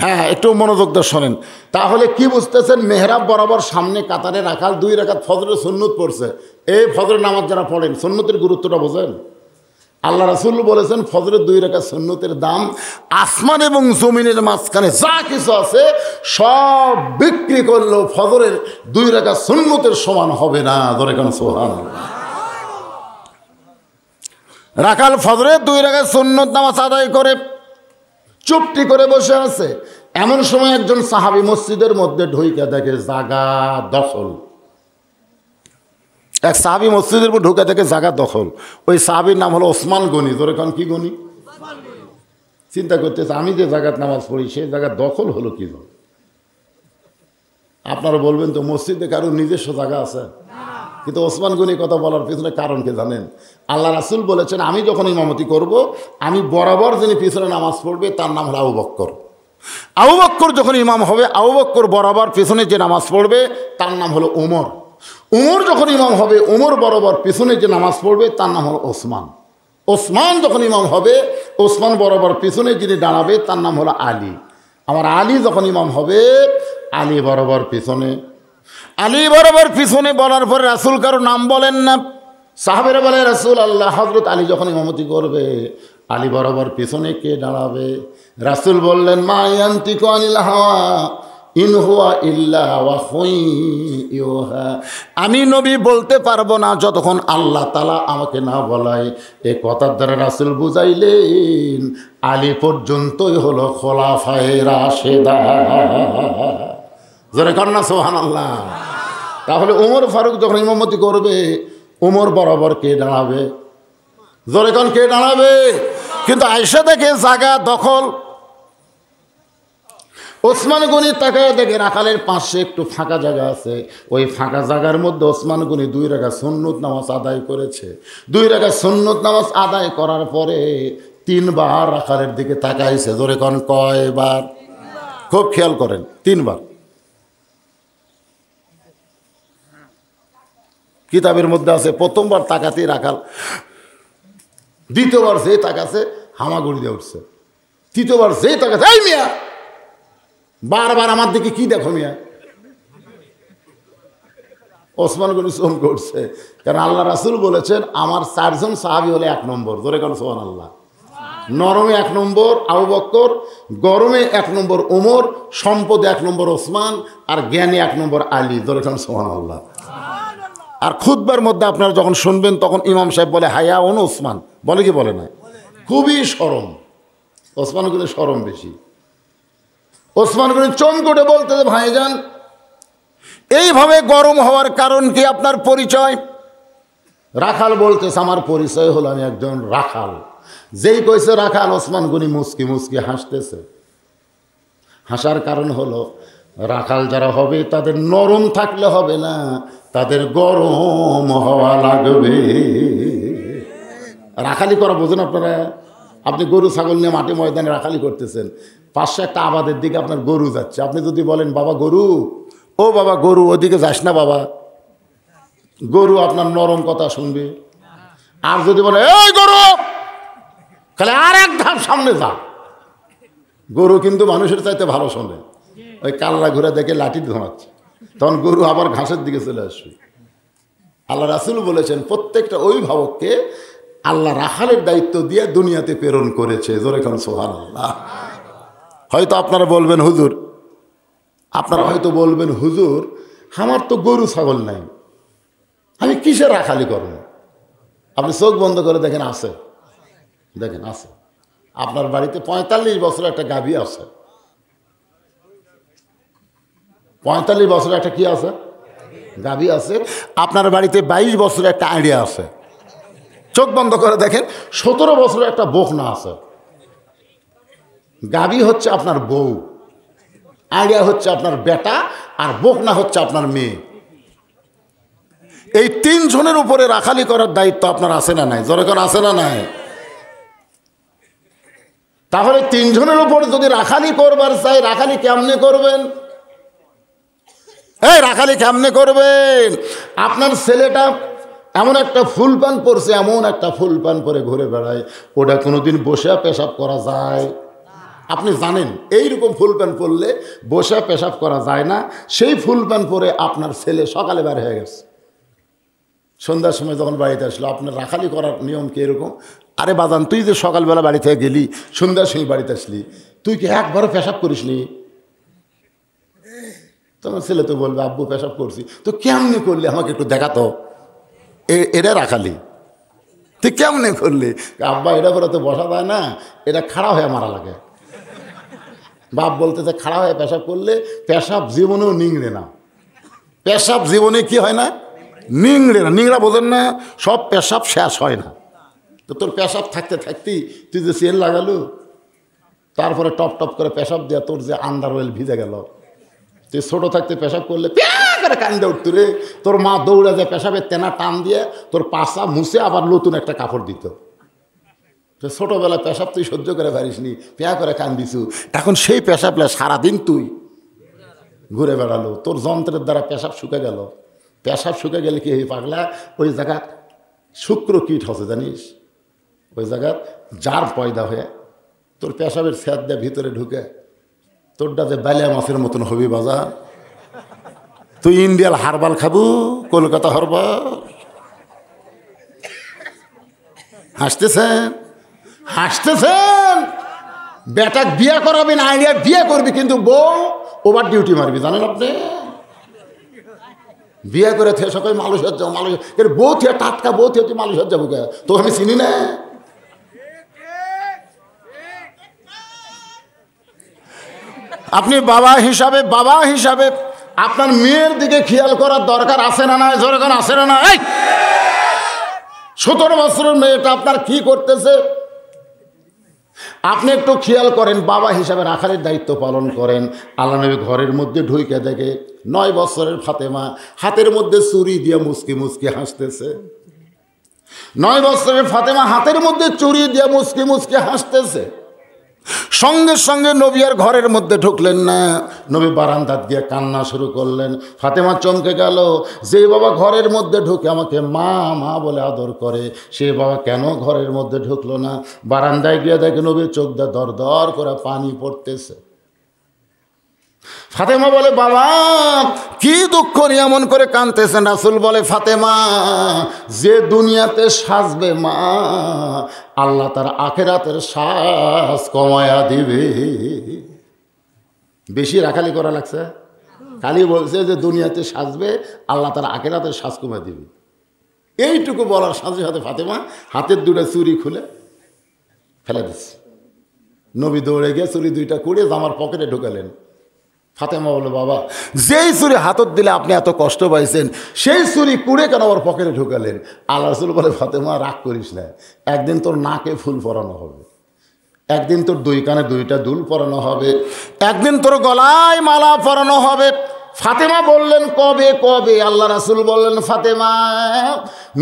হ্যাঁ, একটু মনোযোগ দিয়ে শোনেন। তাহলে কি বুঝতেছেন? মেহরাব বরাবর সামনে কাতারে রাখাল 2 রাকাত ফজরের সুন্নত পড়ছে। এই ফজরের নামাজ যারা পড়েন, সুন্নতের গুরুত্বটা বোঝেন। আল্লাহ রাসূল বলেছেন ফজরের 2 রাকাত সুন্নতের দাম আসমান এবং জমিনের মাঝখানে যা কিছু আছে সব বিক্রি করলেও ফজরের 2 রাকাত সুন্নতের সমান হবে না। ধরে কেন সুবহানাল্লাহ। রাখাল ফজরের 2 রাকাত সুন্নত নামাজ আদায় করে চুপটি করে বসে আছে। এমন সময় একজন সাহাবী মসজিদের মধ্যে ঢুকে দেখে জায়গা দখল। এক সাহাবী মসজিদের মধ্যে ঢুকে দেখে জায়গা দখল। ওই সাহাবীর নাম হলো ওসমান গনি। ধরে কারণ কি গনি? চিন্তা করতেছে, আমি যে জায়গায় নামাজ পড়ি সেই জায়গা দখল হলো কি? আপনারা বলবেন তো মসজিদে কারো নিজস্ব জায়গা আছে, কিন্তু ওসমান গনি কথা বলার পিছনে কারণ কি জানেন? আল্লাহ রাসূল বলেছেন আমি যখন ইমামতি করব, আমি বরাবর যিনি পিছনে নামাজ পড়বে তার নাম হলো আবু বকর। আবু বকর যখন ইমাম হবে, আবু বকর বরাবর পিছনে যে নামাজ পড়বে তার নাম হলো ওমর। ওমর যখন ইমাম হবে, ওমর বরাবর পিছনে যে নামাজ পড়বে তার নাম হলো ওসমান। ওসমান যখন ইমাম হবে, ওসমান বরাবর পিছনে যিনি দাঁড়াবে তার নাম হলো আলী। আমার আলী যখন ইমাম হবে, আলী বরাবর পিছনে। আলী বরাবর পিছনে বলার পরে রাসূল কারো নাম বলেন না। সাহাবেরা বলে রাসূল আল্লাহ, হযরত আলী যখন ইমামতি করবে আলী বরাবর পিছনে কে দাঁড়াবে? রাসূল বললেন মা ইয়ান্তিকু আনিল হাওয়া ইন হুয়া ইল্লা ওয়াহয়ুন ইউহা। আমি নবী বলতে পারবো না যতক্ষণ আল্লাহ তাআলা আমাকে না বলায়। এই কথার দ্বারা রাসূল বুঝাইলেন আলী পর্যন্তই হলো খোলাফায়ে রাশেদা। জোরে কর না সুবহানাল্লাহ। তাহলে ওমর ফারুক যখন ইমামতি করবে, ওমর বরাবর কে দাঁড়াবে? জোরে কর কে দাঁড়াবে? কিন্তু আয়েশা দেখে জায়গা দখল। ওসমান গনি তাকায় দেখে রাখালের পাশে একটু ফাঁকা জায়গা আছে। ওই ফাঁকা জায়গার মধ্যে ওসমান গনি 2 রাকাত সুন্নত নামাজ আদায় করেছে। 2 রাকাত সুন্নত নামাজ আদায় করার পরে 3 বার রাখালের দিকে তাকাইছে। জোরে কন কয়বার? খুব খেয়াল করেন, 3 বার। কিতাবের মধ্যে আছে প্রথমবার তাকাতেই রাখাল, দ্বিতীয়বার যে তাকাছে হামাগুড়ি দিয়ে উঠছে, তৃতীয়বার যে তাকাছে এই মিয়া বারবার আমার দিকে কি দেখো মিয়া। ওসমান গনি চমকে উঠছে, কারণ আল্লাহ রাসূল বলেছেন আমার 4 জন সাহাবী হলে 1 নম্বর। ধরে কেন সুবহানাল্লাহ। নরমে 1 নম্বর আবু বকর, গরমে 1 নম্বর ওমর, সম্পদে 1 নম্বর ওসমান, আর জ্ঞানে 1 নম্বর আলী। ধরে কেন সুবহানাল্লাহ। আর খুতবার মধ্যে আপনারা যখন শুনবেন তখন ইমাম সাহেব বলে হায়া ওন ওসমান, বলে কি বলে না? খুবই শরম, ওসমান গনি শরম বেশি। ওসমান গনি চমকে বলতে ভাইজান এইভাবে গরম হওয়ার কারণ কি? আপনার পরিচয়? রাখাল বলতেছে আমার পরিচয় হলো আমি একজন রাখাল। যেই কইছে রাখাল, ওসমান গনি মুস্কি মুস্কি হাসতেছে। হাসার কারণ হলো রাখাল যারা হবে তাদের নরম থাকলে হবে না, তাদের গরম হওয়া লাগবে। রাখালি করা বোঝেন আপনারা? আপনি গরু ছাগল নিয়ে মাঠে ময়দানে রাখালি করতেছেন, পাশে একটা আবাদের দিকে আপনার গরু যাচ্ছে। আপনি যদি বলেন বাবা গরু, ও বাবা গরু ওদিকে যাস না বাবা, গরু আপনার নরম কথা শুনবে। আর যদি বলে এই গরু, তাহলে আর 1 ধাপ সামনে যা, গরু কিন্তু মানুষের চাইতে ভালো শোনে। ওই কাল্লা ঘুরে দেখে লাঠি ধরাচ্ছে, তখন গরু আবার ঘাসের দিকে চলে আসবে। আল্লাহ রাসূল বলেছেন প্রত্যেকটা অভিভাবককে আল্লাহ রাখালের দায়িত্ব দিয়ে দুনিয়াতে প্রেরণ করেছে। জোরে কোন সুবহানাল্লাহ। হয়তো আপনারা বলবেন হুজুর, হুজুর আমার তো গরু ছাগল নাই, আমি কিসে রাখালি করব? আপনি চোখ বন্ধ করে দেখেন আছে, দেখেন আছে। আপনার বাড়িতে 45 বছর একটা গাভী আছে, 45 বছর একটা কি আছে? গাভী আছে। আপনার বাড়িতে 22 বছর একটা আইডিয়া আছে। চোখ বন্ধ করে দেখেন 17 বছরের একটা বকনা আছে। গাভী হচ্ছে আপনার বউ, আইডিয়া হচ্ছে আপনার বেটা, আর বকনা হচ্ছে আপনার মেয়ে। এই 3 জনের উপরে রাখালি করার দায়িত্ব আপনার আছে না নাই? যখন আছে না নাই? তাহলে 3 জনের উপরে যদি রাখালি করবার চাই, রাখালি কেমনে করবেন? এই রাখালি কেমনে করবেন? আপনার ছেলেটা এমন একটা ফুল প্যান্ট পরছে, এমন একটা ফুল প্যান্ট পরে ঘুরে বেড়ায়, ওটা কোনোদিন বসে পেশাব করা যায়? আপনি জানেন এইরকম ফুল প্যান্ট পরলে বসে পেশাব করা যায় না, সেই ফুল প্যান্ট পরে আপনার ছেলে সকালে বের হয়ে গেছে, সন্ধ্যার সময় যখন বাড়িতে আসলো, আপনার রাখালি করার নিয়ম কি এরকম? আরে বাজান, তুই যে সকালবেলা বাড়ি থেকে গেলি, সন্ধ্যার সময় বাড়িতে আসলি, তুই কি একবারও পেশাব করিসনি? তোমার ছেলে তো বলবে আব্বু পেশাব করছি। তো কেমনে করলি আমাকে একটু দেখাতো, এটা রাখালি, তুই কেমনে করলি? আব্বা এটা করে তো বসা যায় না, এটা খাড়া হয়ে মারা লাগে। বাপ বলতেছে খাড়া হয়ে পেশাব করলে পেশাব জীবনেও নিংড়ে না, পেশাব জীবনে কি হয় না, নিংড়ে না। নিংড়া বোঝেন না, সব পেশাব শেষ হয় না। তো তোর পেশাব থাকতে থাকতেই তুই যে সেল লাগালু, তারপরে টপ টপ করে পেশাব দেওয়া, তোর যে আন্ডার ওয়েল ভিজে গেল। তুই ছোটো থাকতে পেশাব করলে প্যা করে কান্দে উঠত রে, তোর মা দৌড়ে যায় পেশাবের তেনা টান দিয়ে তোর পাশা মুছে আবার নতুন একটা কাপড় দিত। তো ছোটোবেলা পেশাব তুই সহ্য করে পারিসনি, প্যা করে কান্দিছু, এখন সেই পেশাবলা সারাদিন তুই ঘুরে বেড়ালো, তোর যন্ত্রের দ্বারা পেশাব শুকে গেল। পেশাব শুকে গেলে কি হয়ে পাগলা, ওই জায়গা শুক্র কীট হচ্ছে জানিস, ওই জায়গা জার পয়দা হয়ে তোর পেশাবের স্যাদ দিয়ে ভিতরে ঢুকে তোরটা যে বালিয়া মাছের মতন হবি বাজার। তুই ইন্ডিয়াল হারবাল খাবু, কলকাতা হারবাল। হাসতেছেন হাসতেছেন, বেটা বিয়ে করাবি না, আইডিয়া বিয়ে করবি, কিন্তু বউ ওভার ডিউটি মারবি, জানেন আপনি? বিয়ে করে থে সকালে মালয়েশিয়া যাও, মালয়েশিয়া বউ থিয়ে টাটকা বউ থিয়ে তুই মালয়েশিয়া যাবো কে? তো আমি চিনি না। আপনি বাবা হিসাবে আপনার মেয়ের দিকে খেয়াল করার দরকার আছে না নাই? দরকার আছে না নাই? 17 বছরের মেয়েটা আপনার কি করতেছে আপনি একটু খেয়াল করেন। বাবা হিসাবে রাখালের দায়িত্ব পালন করেন। আল্লাহ নবী ঘরের মধ্যে ঢুকে দেখে 9 বছরের ফাতেমা হাতের মধ্যে চুরি দিয়ে মুচকি মুচকি হাসতেছে। 9 বছরের ফাতেমা হাতের মধ্যে চুরি দিয়ে মুচকি মুচকি হাসতেছে। সঙ্গে সঙ্গে নবী আর ঘরের মধ্যে ঢুকলেন না, নবী বারান্দাত গিয়ে কান্না শুরু করলেন। ফাতেমা চমকে গেল, যে বাবা ঘরের মধ্যে ঢুকে আমাকে মা মা বলে আদর করে, সে বাবা কেন ঘরের মধ্যে ঢুকলো না? বারান্দায় গিয়ে দেখে নবীর চোখ দিয়ে দর দর করে পানি পড়তেছে। ফাতেমা বলে, বাবা কি দুঃখ নিয়ে এমন করে কাঁদতেছেন? রাসূল বলে, ফাতেমা যে দুনিয়াতে সাজবে মা, আল্লাহ তার আখেরাতের শ্বাস কমায়া দিবে। বেশি রাখালি করা লাগছে? খালি বলছে যে দুনিয়াতে সাজবে, আল্লাহ তার আখেরাতের শ্বাস কমায়া দিবে। এইটুকু বলার সাথে সাথে ফাতেমা হাতের 2টা চুড়ি খুলে ফেলে দিচ্ছে। নবী দৌড়ে গিয়ে চুড়ি 2টা কুড়িয়ে জামার পকেটে ঢুকালেন। ফাতেমা বলল, বাবা যেই চুরি হাতত দিলে আপনি এত কষ্ট পাইছেন, সেই চুরি কুড়ে কেন ওর পকেটে ঢুকালেন? আল্লাহ রাসূল বলে, ফাতেমা রাগ করিস না, একদিন তোর নাকে ফুল পরানো হবে, একদিন তোর 2 কানে 2টা দুল পরানো হবে, একদিন তোর গলায় মালা পরানো হবে। ফাতেমা বললেন, কবে কবে? আল্লাহ রাসূল বললেন, ফাতেমা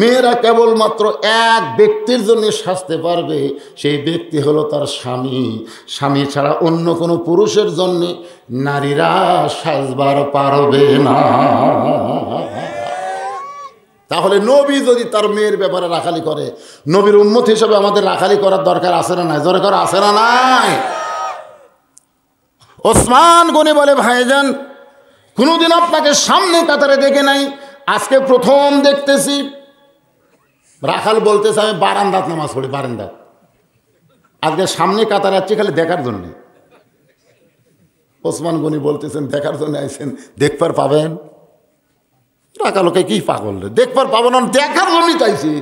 মেয়েরা কেবলমাত্র এক ব্যক্তির জন্য সাজতে পারবে, সেই ব্যক্তি হলো তার স্বামী। স্বামী ছাড়া অন্য কোনো পুরুষের জন্য নারীরা সাজবার পারবে না। তাহলে নবী যদি তার মেয়ের ব্যাপারে রাখালি করে, নবীর উম্মত হিসেবে আমাদের রাখালি করার দরকার আছে না নাই? দরকার আছে না নাই? ওসমান গনি বলে, ভাইজান কোনোদিন আপনাকে সামনে কাতারে দেখে নাই, আজকে প্রথম দেখতেছি। রাখাল বলতেছে, আমি বারান্দাত নামাজ পড়ি, বারান্দাত, আজকে সামনে কাতারে আসছি খালি দেখার জন্য। ওসমান গনি বলতেছেন, দেখার জন্য আইছেন, দেখবার পাবেন? রাখালকে কি পাগল, দেখবার পাবেন না, দেখার জন্যই চাইছি।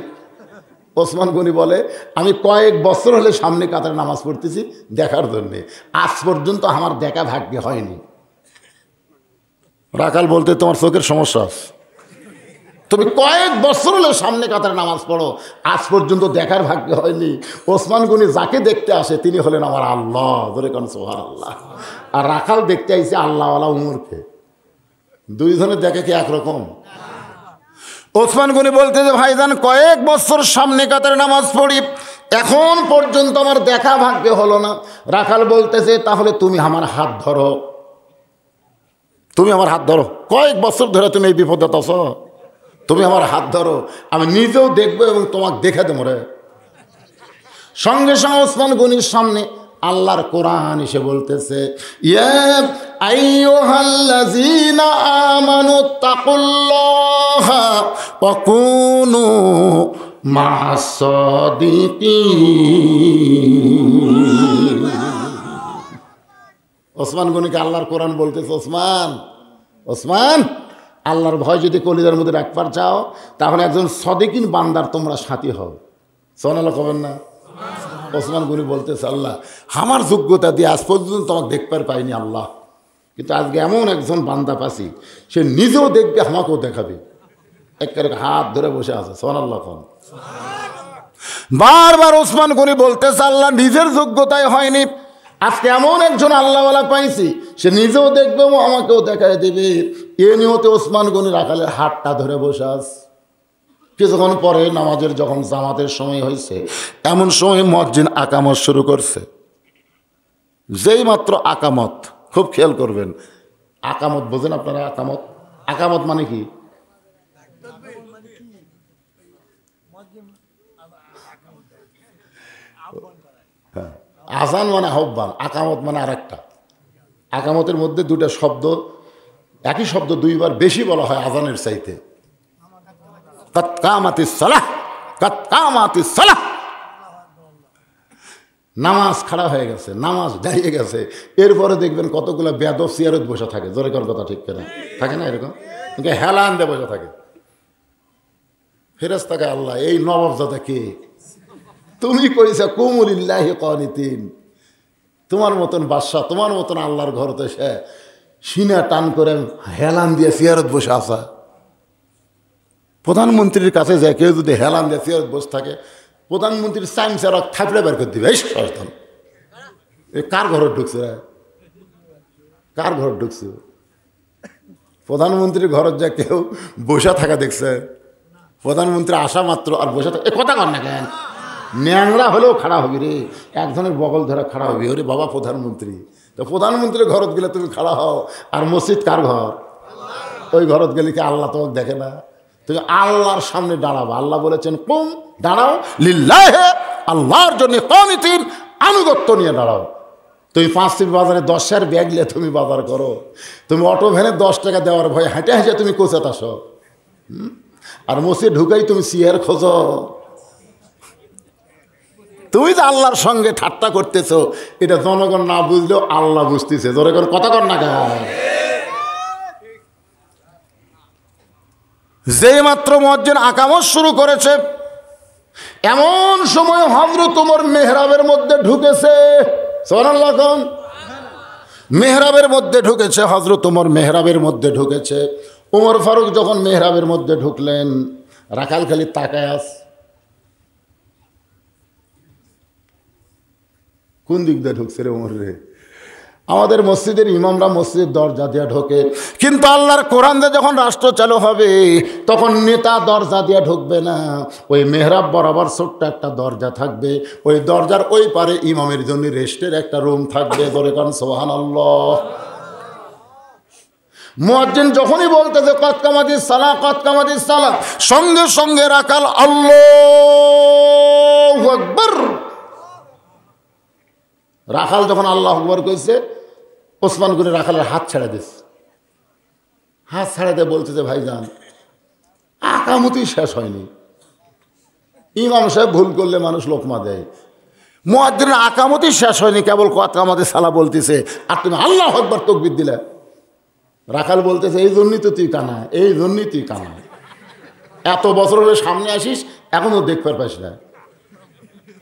ওসমান গনি বলে, আমি কয়েক বছর হলে সামনে কাতারে নামাজ পড়তেছি দেখার জন্যে, আজ পর্যন্ত আমার দেখা ভাগ্য হয়নি। রাখাল বলতে, তোমার চোখের সমস্যা আছে, তুমি কয়েক বছর হলে সামনে কাতারে নামাজ পড়ো, আজ পর্যন্ত দেখার ভাগ্য হয়নি। ওসমান গনি যাকে দেখতে আসে তিনি হলেন আমার আল্লাহ, ধরে কোন সুবহানাল্লাহ। আর রাখাল দেখতে আইছে আল্লাহওয়ালা উমরকে, দুইজনের দেখা কি একরকম? ওসমান গনি বলতে যে, ভাইজান কয়েক বছর সামনে কাতারে নামাজ পড়ি, এখন পর্যন্ত আমার দেখা ভাগ্য হলো না। রাখাল বলতেছে, তাহলে তুমি আমার হাত ধরো, তুমি আমার হাত ধরো, কয়েক বছর ধরে তুমি এই বিপদে আছো, তুমি আমার হাত ধরো, আমি নিজেও দেখবো এবং তোমাকে দেখে দেবো রে। সঙ্গে সঙ্গে ওসমান গনির সামনে আল্লাহর কোরআন এসে বলতেছে, ইয়া আইয়ুহাল্লাযীনা আমানুত্তাকুল্লাহা ওয়া কুনু মা'আস সাদিকিন। ওসমান গনিকে আল্লাহর কোরআন বলতেছে, ওসমান আল্লাহর ভয় যদি কলিজার মধ্যে রাখবার চাও তাহলে একজন সাদিকিন বান্দার তোমরা সাথী হও। সুবহানাল্লাহ কবেন না? ওসমান গনি বলতেছে, আল্লাহ আমার যোগ্যতা দিয়ে আজ পর্যন্ত তোমাকে দেখবার পাইনি আল্লাহ, কিন্তু আজকে এমন একজন বান্দা পাচ্ছি সে নিজেও দেখবে আমাকেও দেখাবে। একেবারে হাত ধরে বসে আছে। সুবহানাল্লাহ কোন বারবার ওসমান গনি বলতেছে, আল্লাহ নিজের যোগ্যতায় হয়নি, আজকে এমন একজন আল্লাহওয়ালা পাইছি সে নিজেও দেখবে আমাকেও দেখায় দেবে। এ নিয়তে ওসমান গনি রাখালের হাতটা ধরে বসে আছে। কিছুক্ষণ পরে নামাজের যখন জামাতের সময় হয়েছে, এমন সময় মুয়াজ্জিন আকামত শুরু করছে। যেই মাত্র আকামত, খুব খেয়াল করবেন, আকামত বোঝেন আপনারা? আকামত মানে কি? আজান মানে আহ্বান, আকামত মানে আরেকটা। আকামতের মধ্যে দুটা শব্দ, একই শব্দ দুইবার বেশি বলা হয় আজানের চাইতে। কাদ কামাতিস সালাহ, কাদ কামাতিস সালাহ। নামাজ খাড়া হয়ে গেছে, নামাজ দাঁড়িয়ে গেছে। এরপরে দেখবেন কতগুলো বেয়াদব সিয়ারত বসে থাকে। জোরে কোন কথা ঠিক কেনা থাকে না? এরকম হেলান দিয়ে বসে থাকে। ফেরেশতাকে আল্লাহ, এই নবাবজাদা কে? তুমি কইছ কুমুলিল্লাহি কানিতিন। তোমার মতন বাদশা, তোমার মতন আল্লাহর ঘরতে সে সিনা টান করে হেলান দিয়ে সিয়ারত বসে আসা। প্রধানমন্ত্রীর কাছে যায় কেউ যদি হেলান দিয়ে সিয়ারত বসে থাকে, প্রধানমন্ত্রীর চাইমচার থাপড়ে বের করে দিবে। এই সরতন এ কার ঘরে ঢুকছে? কার ঘর ঢুকছে? প্রধানমন্ত্রীর ঘরের যা কেউ বসে থাকা দেখছে? প্রধানমন্ত্রী আসা মাত্র আর বসে থাকে, এ কথা কর না কেন? ন্যাংরা হলেও খাড়া হবি রে, একজনের বগল ধরে খাড়া হবি। ওরে বাবা প্রধানমন্ত্রী, তো প্রধানমন্ত্রীর ঘরত গেলে তুমি খাড়া হও। আর মসজিদ কার ঘর? ওই ঘরত গেলে কি আল্লাহ তোমাকে দেখে না? তুমি আল্লাহর সামনে দাঁড়াবো। আল্লাহ বলেছেন কুম, দাঁড়াও লিল্লাহে, আল্লাহর জন্য কানিতিন, আনুগত্য নিয়ে দাঁড়াও। তুমি 5 টাকার বাজারে 10 টাকার ব্যাগ নিয়ে তুমি বাজার করো। তুমি অটো ভ্যানে 10 টাকা দেওয়ার ভয়ে হেঁটে হেঁটে তুমি কোচাত আসো। আর মসজিদ ঢুকাই তুমি চেয়ার খোঁজো। তুমি যে আল্লাহর সঙ্গে ঠাট্টা করতেছো, এটা জনগণ না বুঝলেও আল্লাহ বুঝতেছে। জোরে করে কথা কর না কেন? যে মাত্র মুয়াজ্জিন আকামত শুরু করেছে, এমন সময় হযরত ওমর মেহরাবের মধ্যে ঢুকেছে। সুবহানাল্লাহ কোন? মেহরাবের মধ্যে ঢুকেছে। হযরত ওমর মেহরাবের মধ্যে ঢুকেছে। ওমর ফারুক যখন মেহরাবের মধ্যে ঢুকলেন, রাখাল খালি তাকায় আছে কোন দিক দিয়ে ঢুকছে রে ওমর রে। আমাদের মসজিদের ইমামরা মসজিদের দরজা দিয়ে ঢোকে, কিন্তু আল্লাহর কোরআন দিয়ে যখন রাষ্ট্র চালু হবে তখন নেতা দরজা দিয়ে ঢুকবে না। ওই মেহরাব বরাবর ছোট্ট একটা দরজা থাকবে, ওই দরজার ওই পারে ইমামের জন্য রেস্টের একটা রুম থাকবে। ধরে কারণ সুবহানাল্লাহ। মুয়াজ্জিন যখনই বলতেছে কদ কামাতিস সালাহ, কদ কামাতিস সালাহ, সঙ্গে সঙ্গে রাখাল আল্লাহু আকবার। রাখাল যখন আল্লাহু আকবার কইছে, ওসমান গনি রাখালের হাত ছেড়ে দিস। হাত ছেড়ে দিয়ে বলতেছে, ভাইজান আকামতি শেষ হয়নি। ইমাম সাহেব ভুল করলে মানুষ লোকমা দেয়, মুয়াজ্জিনের আকামতি শেষ হয়নি, কেবল কদ কামাতিস সালাহ বলতেছে আর তুমি আল্লাহু আকবার তাকবীর দিলে। রাখাল বলতেছে, এই জন্যই তো তুই কানা, এই জন্যই তুই কানা। এত বছর হলে সামনে আসিস, এখনও দেখতে পাস না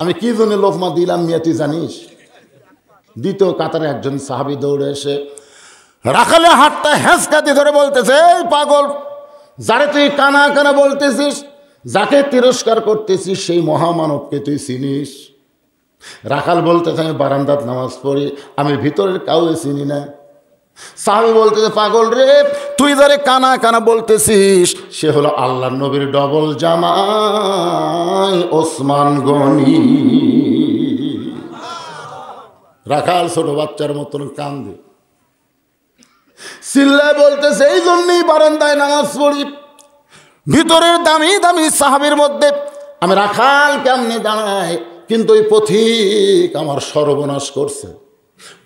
আমি কি জন্য লোকমা দিলাম মিয়া, তুই জানিস? দ্বিতীয় কাতারে একজন সাহাবী দৌড়ে এসে রাখালের হাতটা হেঁচকা দিয়ে ধরে বলতেছে, এই পাগল, যারে তুই কানা কানা বলতেছিস, যাকে তিরস্কার করতেছিস, সেই মহামানবকে তুই চিনিস? রাখাল বলতেছে, আমি বারান্দাত নামাজ পড়ি, আমি ভিতরের কাউকে চিনি না। সাহাবী বলতেছে, পাগল রে, তুই যারে কানা কানা বলতেছিস সে হলো আল্লাহর নবীর ডবল জামাই ওসমান গনি। রাখাল ছোট বাচ্চার মতন কান্দে, চিল্লায় বলতেছে, এই জন্যই বারান্দায় নামাজ পড়ি, ভিতরের দামি দামি সাহাবীর মধ্যে আমি রাখাল কেমনে দাঁড়াই, কিন্তু ওই পথিক আমার সর্বনাশ করছে।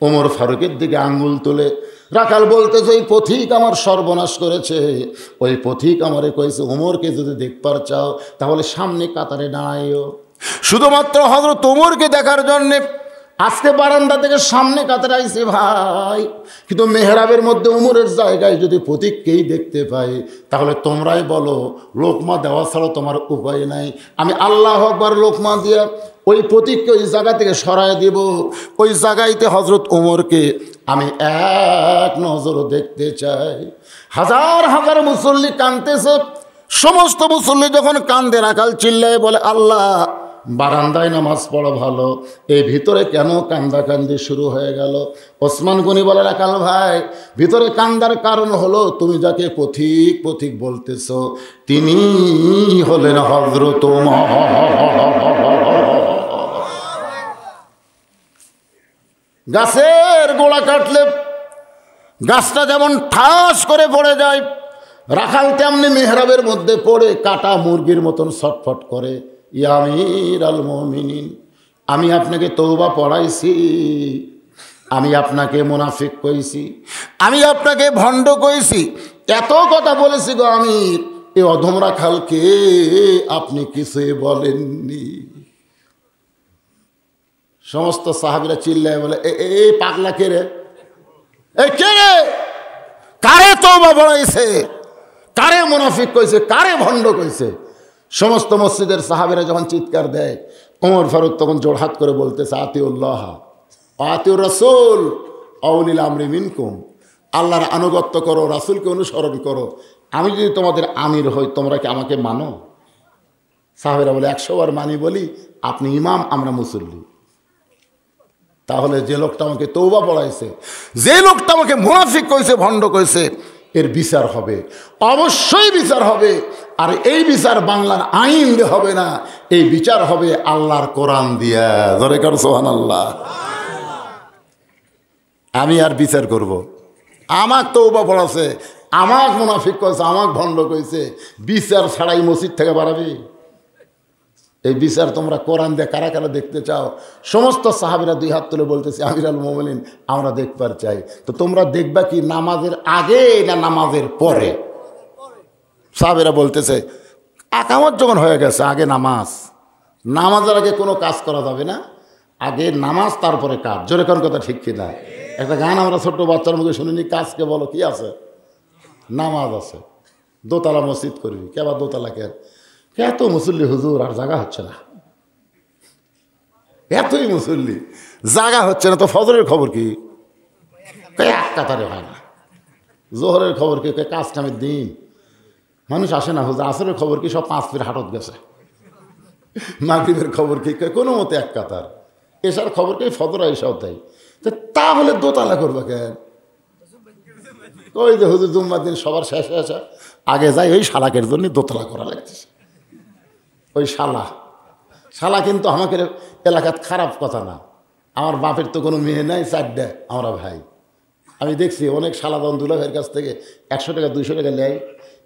ওমর ফারুকের দিকে আঙ্গুল তুলে রাখাল বলতেছে ওই পথিক আমার সর্বনাশ করেছে। ওই পথিক আমারে কইছে ওমরকে যদি দেখবার চাও তাহলে সামনে কাতারে দাঁড়াইও। শুধুমাত্র হযরত ওমরকে দেখার জন্যে আজকে বারান্দা থেকে সামনে কাতারে আইছে ভাই। কিন্তু মেহরাবের মধ্যে ওমরের জায়গায় যদি পথিককেই দেখতে পাই তাহলে তোমরাই বলো লোকমা দেওয়া ছাড়া তোমার উপায় নাই। আমি আল্লাহু আকবার লোকমা দিয়া ওই পথিককে ওই জায়গা থেকে সরায় দিব। ওই জায়গাইতে হযরত ওমরকে আমি এক নজর দেখতে চাই। হাজার হাজার মুসল্লি কাঁদতেছে। সমস্ত মুসল্লি যখন কান্দে রাখাল চিল্লায় বলে আল্লাহ বারান্দায় নামাজ পড়া ভালো, এই ভিতরে কেন কান্দাকান্দি শুরু হয়ে গেল? ওসমান গনি বলে রাখাল ভাই ভিতরে কান্দার কারণ হলো তুমি যাকে পথিক পথিক বলতেছ তিনি হলেন হযরত ওমর। গাছের গোড়া কাটলে গাছটা যেমন ঠাস করে পড়ে যায়, রাখাল তেমনি মেহরাবের মধ্যে পড়ে কাটা মুরগির মতন ছটফট করে। ইয়া আমির আল মুমিনিন, আমি আপনাকে তওবা পড়াইছি, আমি আপনাকে মুনাফিক কইছি, আমি আপনাকে ভণ্ড কইছি, এত কথা বলেছি গো আমির, এ অধম রাখালকে আপনি কিছুই বলেননি। সমস্ত সাহাবীরা চিল্লায় বলে এ পাগলা কে রে, এ কে রে, কারে তওবা পড়াইছে, কারে মুনাফিক কইছে, কারে ভণ্ড কইছে? সমস্ত মসজিদের সাহাবীরা যখন চিৎকার দেয় ওমর ফারুক তখন জোড়হাত করে বলতেছে আতিউল্লাহ আতিউর রাসূল আউলিল আমরি মিনকুম, আল্লাহর আনুগত্য করো, রাসূলকে অনুসরণ করো। আমি যদি তোমাদের আমির হই তোমরা কি আমাকে মানো? সাহাবীরা বলে 100 বার মানি বলি, আপনি ইমাম আমরা মুসল্লি। তাহলে যে লোকটা আমাকে তওবা পড়াইছে, যে লোকটা আমাকে মুনাফিক কইছে, ভণ্ড কইছে, এর বিচার হবে, অবশ্যই বিচার হবে। আর এই বিচার বাংলার আইন দিয়ে হবে না, এই বিচার হবে আল্লাহর কোরআন দিয়া। জোরে কর সুবহানাল্লাহ। আমি আর বিচার করব? আমাক তওবা পড়াছে, আমাক মুনাফিক কইছে, আমাক ভণ্ড কইছে, বিচার ছাড়াই মসজিদ থেকে বাড়াবি? এই বিচার তোমরা কোরআন দিয়ে কারা কারা দেখতে চাও? সমস্ত সাহাবীরা 2 হাত তুলে বলতেছে আমির আল মুমিনিন আমরা দেখবার চাই। তো তোমরা দেখবা কি নামাজের আগে না নামাজের পরে? সাহাবীরা বলতেছে আকামত যখন হয়ে গেছে আগে নামাজ, নামাজের আগে কোনো কাজ করা যাবে না, আগে নামাজ তারপরে কাজ। জোরে কোন কথা ঠিক কিনা? একটা গান আমরা ছোট্ট বাচ্চার মুখে শুনিনি, কাজকে বলো কি আছে? নামাজ আছে। দোতলা মসজিদ করবি, কেবা দোতলা কে? এত মুসল্লি হুজুর আর জায়গা হচ্ছে না, এতই মুসল্লি জায়গা হচ্ছে না। তো ফজরের খবর কি? এক কাতারে হয় না। জোহরের খবর কি? কাজ কামের দিন মানুষ আসে না হুজুর। আসরের খবর কি? সব 5 ফিট হাটত গেছে। মাগরিবের খবর কি? কোনো মতে এক কাতার। এসার খবর কি? ফজর এসাও তাই। তাহলে দোতলা করবে কেন? ওই যে হুজুর জুম্মার দিন সবার শেষে আসা আগে যাই, ওই শালাকের জন্য দোতলা করা লাগতেছে। ওই শালা কিন্তু আমাদের এলাকাত খারাপ কথা না। আমার বাপের তো কোনো মেয়ে নাই, 4টা আমরা ভাই। আমি দেখছি অনেক শালা যখন দুলা ভাইয়ের কাছ থেকে 100 টাকা 200 টাকা নেয়,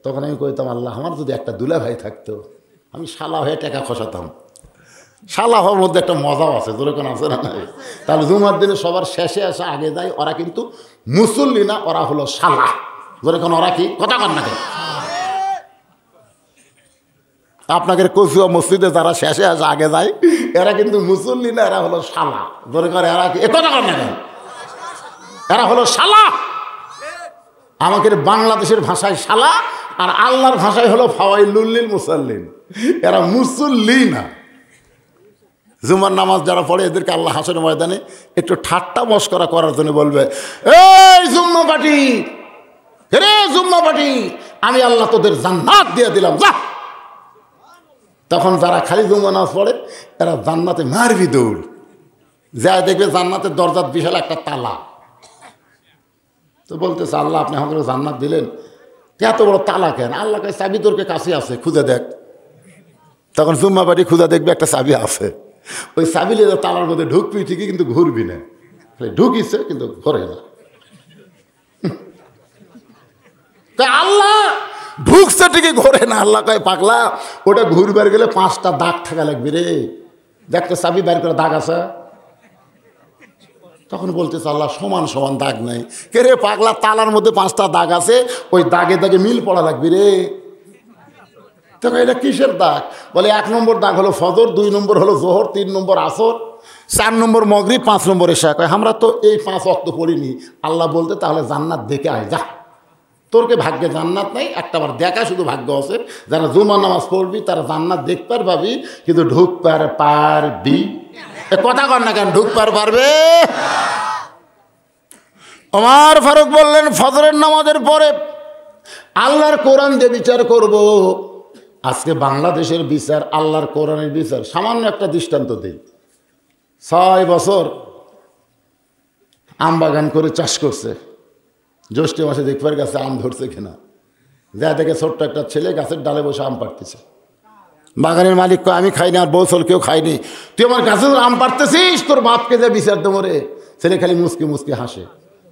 তখন আমি কইতাম আল্লাহ আমার যদি একটা দুলা ভাই থাকতো, আমি শালা হয়ে টাকা খসাতাম। শালা হওয়ার মধ্যে একটা মজাও আছে, যেরকম আছে না নাই? তাহলে জুমার দিনে সবার শেষে আসা আগে যায়, ওরা কিন্তু মুসল্লি না, ওরা হলো শালা। যেরকম ওরা কি কথা কর না? আপনাদের কচুয়া মসজিদে যারা শেষে আসে আগে যায় এরা কিন্তু মুসল্লি না, এরা হলো শালা। ধরে করে এরা কি কথা কর না? এরা হলো শালা। আমাদের বাংলাদেশের ভাষায় শালা, আর আল্লাহর ভাষায় হলো ফাওয়াইলুল লিল মুসাল্লিন। এরা মুসল্লি না। জুমার নামাজ যারা পড়ে এদেরকে আল্লাহ হাসরের ময়দানে একটু ঠাট্টা মশকরা করার জন্য বলবে, এই জুম্মা পাটি, রে জুম্মা পাটি, আমি আল্লাহ তোদের জান্নাত দিয়ে দিলাম, যা। তখন যারা খালি জুম্মা নামাজ পড়ে এরা জান্নাতে মারবি দৌড়, যা দেখবে জান্নাতের দরজার বিশাল একটা তালা। তো বলতেছে আল্লাহ আপনি আমাকে জান্নাত দিলেন, এত বড় তালা কেন? আল্লাহ কাছে চাবি তোরকে কাছে আছে, খুঁজে দেখ। তখন জুম্মা পাটি খুঁজে দেখবে একটা চাবি আছে, ওই চাবি নিয়ে তালার মধ্যে ঢুকবি ঠিকই, কিন্তু ঘুরবি না। ঢুকিছে কিন্তু ঘরে না। আল্লাহ ঢুকছে ঠিকই ঘরে না। আল্লাহ কয় পাগলা, ওটা ঘুরবার গেলে 5টা দাগ থাকা লাগবে রে। দেখতে চাবি বের করে দাগ আছে, তখন বলতেছে আল্লাহ সমান সমান দাগ নাই। কে রে পাগলা, তালার মধ্যে 5টা দাগ আছে, ওই দাগে দাগে মিল পড়া লাগবে রে। তখন এটা কিসের দাগ? বলে 1 নম্বর দাগ হলো ফজর, 2 নম্বর হলো জোহর, 3 নম্বর আসর, 4 নম্বর মগরিব, 5 নম্বর এশা। কয় আমরা তো এই 5 ওয়াক্ত পড়িনি। আল্লাহ বলতে তাহলে জান্নাত দেখে আয় যা, তোরকে ভাগ্যে জান্নাত নাই, একটাবার দেখা শুধু ভাগ্য আছে। যারা জুমা নামাজ পড়বি তারা জান্নাত দেখতে পারবি, কিন্তু ঢুকতে পারবি? কথা কর না কেন, ঢুকতে পারবে? ওমর ফারুক বললেন ফজরের নামাজের পরে আল্লাহর কোরআন দিয়ে বিচার করব। আজকে বাংলাদেশের বিচার আল্লাহর কোরআনের বিচার। সামান্য একটা দৃষ্টান্ত দিই। 6 বছর আম বাগান করে চাষ করছে, জ্যৈষ্ঠ মাসে দেখবার গাছে আম ধরছে কিনা, যা দেখে ছোট্ট একটা ছেলে গাছের ডালে বসে আম পাড়তেছে। বাগানের মালিক কয় আমি খাইনি, আর বউ কেউ খাইনি, তুই আমার গাছে আম পাড়তেছিস, তোর বাপকে যা বিচার দেবো রে। ছেলে খালি মুসকি মুসকি হাসে।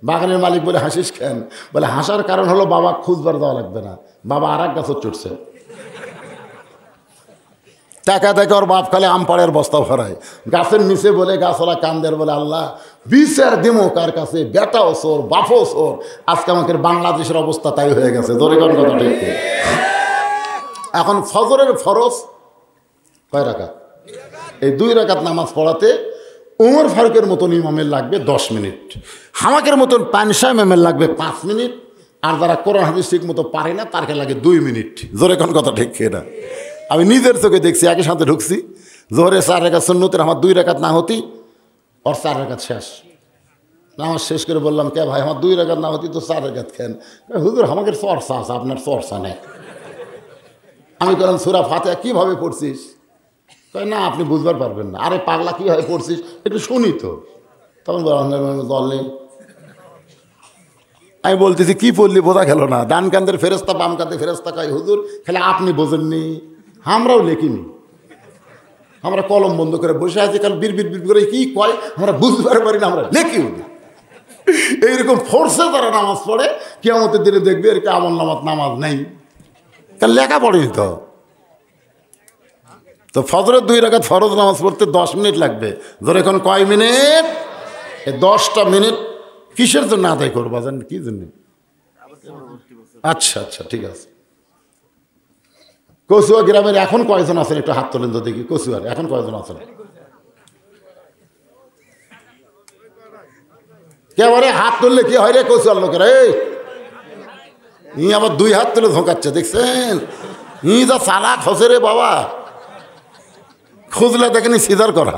বাগানের মালিক বলে হাসিস কেন? বলে হাসার কারণ হলো বাবা খুঁজবার দেওয়া লাগবে না, বাবা আর এক গাছও চড়ছে। টাকা দেখে ওর বাপ খালে আম পাড়ের বস্তা ভরায় গাছের নিচে, বলে গাছওয়ালা কান্দের বলে আল্লাহ বিচার দেবো কার কাছে? বেটাও চোর, বাপও চোর। আজকে আমাদের বাংলাদেশের অবস্থা তাই হয়ে গেছে। ধরে কোন কথা ঠিক? এখন ফজরের ফরজ কয় রাকাত? এই 2 রাকাত নামাজ পড়াতে উমর ফারুকের মতন ইমামের লাগবে 10 মিনিট, হামাকের মতন পানসা ইমামের লাগবে 5 মিনিট, আর যারা কোরআন হাদিস ঠিক মতো পারে না তারকে লাগে 2 মিনিট। জোরে কোন কথা ঠিক না? আমি নিজের চোখে দেখছি, একই সাথে ঢুকছি, জোহরে 4 রাকাত সুন্নতের, আমার 2 রাকাত না হতি, ওর 4 রাকাত শেষ। নামাজ শেষ করে বললাম কে ভাই আমার 2 রাকাত না হতি তো 4 রাকাত খেন? হুজুর আমাদের চর্চা আছে, আপনার চর্চা নেই। আমি বললাম সূরা ফাতিহা কীভাবে পড়ছিস? কয় না আপনি বুঝবার পারবেন না। আরে পাগলা কীভাবে পড়ছিস একটু শুনি তো। তখন বললাম জল নেই। আমি বলতেছি কি পড়লি বোঝা গেল না, ডান কান্দের ফেরেস্তা বাম কান্দের ফেরেস্তা। কয় হুজুর খালি আপনি বোঝেননি, আমরাও লেখিনি, আমরা কলম বন্ধ করে বসে আছি, কারণ বিড় বিড় বিড় করে কি কয় আমরা বুঝতে পারি না, আমরা লেখিও না। এইরকম ফোর্সে তারা নামাজ পড়ে, কিয়ামতের দিনে দেখবে এর আমল নামাজ নেই, কারণ লেখা পড়েনি তো। তো ফজরের 2 রাকাত ফরজ নামাজ পড়তে 10 মিনিট লাগবে। ধর এখন কয় মিনিট? এই 10টা মিনিট কিসের জন্য আদায় করবো জানেন? কি জন্য? আচ্ছা আচ্ছা ঠিক আছে। কচুয়া গ্রামের এখন কয়জন আছেন একটু হাত তোলেন তো দেখি। কচুয়ার এখন কয়জন আছেন? কেবারে হাত তুললে কি হয় রে কচুয়ার লোকেরা? ই আবার 2 হাত তুলে ধোঁকাচ্ছে, দেখছেন? ই যা চালাক হসে রে বাবা, খুঁজলে দেখেনি সিজার করা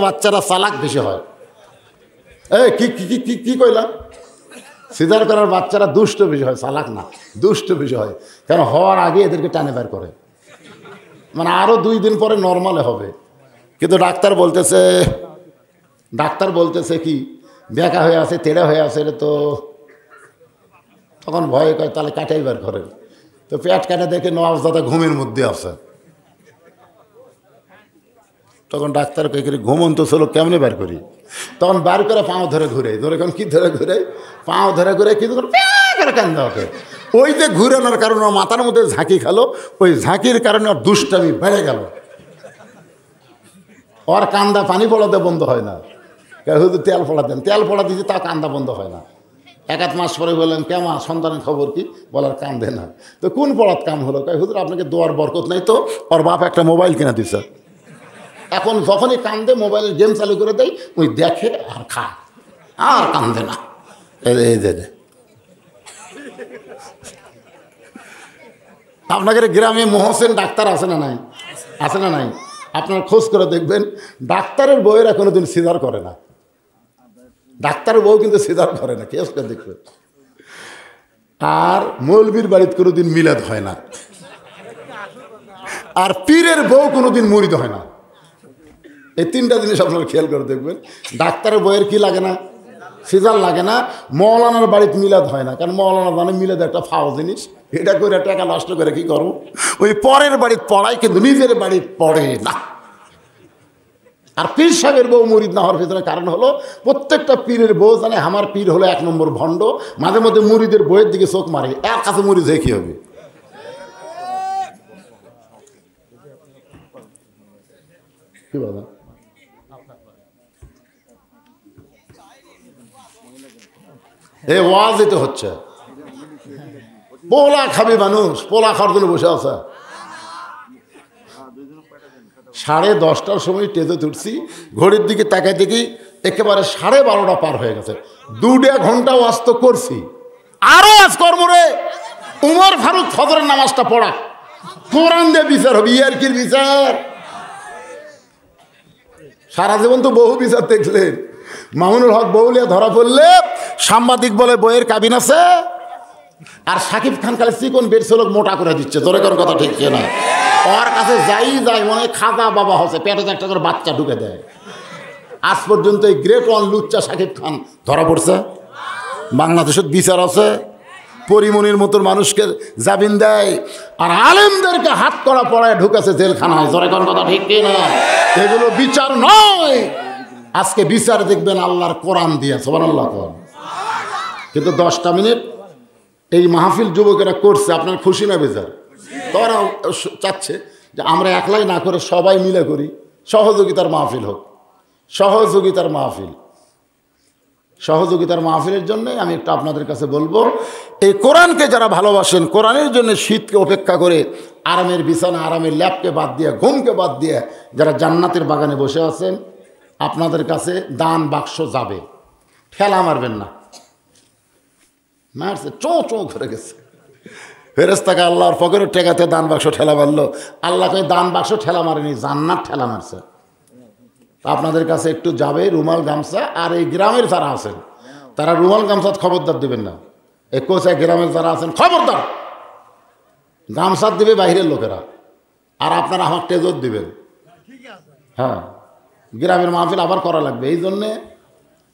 বাচ্চারা চালাক বেশি হয়। এই কি কি কি কি কইলাম? সিজার করার বাচ্চারা দুষ্ট বেশি হয়, চালাক না, দুষ্ট বেশি হয়। কেন হওয়ার আগে এদেরকে টানে বের করে, মানে আরও 2 দিন পরে নর্মালে হবে। কিন্তু ডাক্তার বলতেছে কি বেঁকা হয়ে আছে, তেড়া হয়ে আছে, এটা তো তখন ভয়ে কয় তাহলে কাটাই বের করেন। তো পেট কাটা দেখে নওয়াজদাদা ঘুমের মধ্যে আছে। তখন ডাক্তার কই করে ঘুমন্ত ছিল কেমনে বের করি? তখন বার করে পাও ধরে ঘুরে কি ধরে ঘুরে পাও ধরে ঘুরে কিন্তু কান্দা ওকে। ওই যে ঘুরানোর কারণে ওর মাথার মধ্যে ঝাঁকি খেলো, ওই ঝাঁকির কারণে ওর দুষ্টামি বেড়ে গেল। ওর কান্দা পানি পড়াতে বন্ধ হয় না। হুজুর তেল পড়া দেন, তেল পড়া দিয়েছি তা কান্দা বন্ধ হয় না। 1 মাস পরে বললেন কেমন সন্তানের খবর কি? বলার কান্দে না। তো কোন পড়াত কাম হলো? হুজুর আপনাকে দোয়ার বরকত নাই তো, ওর বাপ একটা মোবাইল কিনা দিছে। এখন যখনই কান্দে মোবাইলের গেম চালু করে দেয়, ওই দেখে আর খায়, আর কান্দে না। এই যে আপনাদের গ্রামে মহসেন ডাক্তার আছে না নাই? আছে না নাই? আপনার খোঁজ করে দেখবেন, ডাক্তারের বউয়েরা কোনোদিন সিজার করে না। ডাক্তারের বউ কিন্তু সিজার করে না, কেস করে দেখবেন। আর মৌলবীর বাড়িতে কোনোদিন মিলাদ হয় না, আর পীরের বউ কোনোদিন মুরিদ হয় না। এই 3টা জিনিস আপনারা খেয়াল করে দেখবেন। ডাক্তারের বইয়ের কি লাগে না? সিজার লাগে না। মৌলানার বাড়িতে মিলাদ হয় না, কারণ মৌলানা জানে মিলাদ একটা ফাও জিনিস, এটা করে টাকা নষ্ট করে কি করবো? ওই পরের বাড়িতে পড়ায়, কিন্তু নিজের বাড়িতে পড়ে না। আর পীর সাহেবের বউ মুরিদ না হওয়ার ভিতরে কারণ হলো, প্রত্যেকটা পীরের বউ জানে আমার পীর হলো 1 নম্বর ভণ্ড। মাঝে মধ্যে মুরিদের বইয়ের দিকে চোখ মারে, এর কাছে মুরিদ হয়ে কি হবে? কি বলা এ ওয়াজই তো হচ্ছে। পোলা খাবে মানুষ, পোলা খাওয়ার জন্য বসে আছে। 10:30টার সময় টেজে তুলছি, ঘড়ির দিকে তাকাই দেখি একেবারে 12:30 পার হয়ে গেছে। 2 ঘন্টা ওয়াজ তো করছি, আরো আজ কর্মরে উমর ফারুক ফজরের নামাজটা পড়া, কোরআন দিয়ে বিচার হবে, ইয়ার কি বিচার? সারা জীবন তো বহু বিচার দেখলেন। মামুনুল হক বউলিয়া ধরা পড়লে সাংবাদিক বলে বইয়ের কাবিন আছে, আর সাকিব খান খালি চিকন বেড লোক মোটা করে দিচ্ছে। তোর কোন কথা ঠিক না? ওর কাছে যাই যায় মনে হয় খাজা বাবা হচ্ছে, পেটে একটা করে বাচ্চা ঢুকে দেয়। আজ পর্যন্ত এই গ্রেট ওয়ান লুচ্চা সাকিব খান ধরা পড়ছে। বাংলাদেশের বিচার আছে, পরিমনির মতন মানুষকে জামিন দেয়, আর আলেমদেরকে হাত করা পড়ায় ঢুকেছে জেলখানায়। তোর কোন কথা ঠিক না? এগুলো বিচার নয়। আজকে বিচার দেখবেন আল্লাহর কোরআন দিয়ে, সুবহানাল্লাহ। কিন্তু 10টা মিনিট এই মাহফিল যুবকেরা করছে, আপনার খুশি না বেজার? তারা চাচ্ছে যে আমরা একলাই না করে সবাই মিলে করি, সহযোগিতার মাহফিল হোক। সহযোগিতার মাহফিল, সহযোগিতার মাহফিলের জন্য আমি একটু আপনাদের কাছে বলবো, এই কোরআনকে যারা ভালোবাসেন, কোরআনের জন্য শীতকে উপেক্ষা করে আরামের বিছানা, আরামের ল্যাপকে বাদ দিয়ে, ঘুমকে বাদ দিয়ে যারা জান্নাতের বাগানে বসে আছেন, আপনাদের কাছে দান বাক্স যাবে, ঠেলা মারবেন না। মারছে চো করে গেছে ফেরেশতাকে আল্লাহর ফকরের টেকাতে দান বাক্স ঠেলা মারলো। আল্লাহকে দান বাক্স ঠেলা মারেনি, জান্নাত ঠেলা মারছে। আপনাদের কাছে একটু যাবে রুমাল গামছা, আর এই গ্রামের যারা আছেন তারা রুমাল গামছা খবরদার দিবেন না। এই কোচায় গ্রামের যারা আছেন খবরদার, গামছা দিবে বাইরের লোকেরা, আর আপনারা আমার টেজত দিবেন। হ্যাঁ, গ্রামের মাহফিল আবার করা লাগবে। এই জন্যে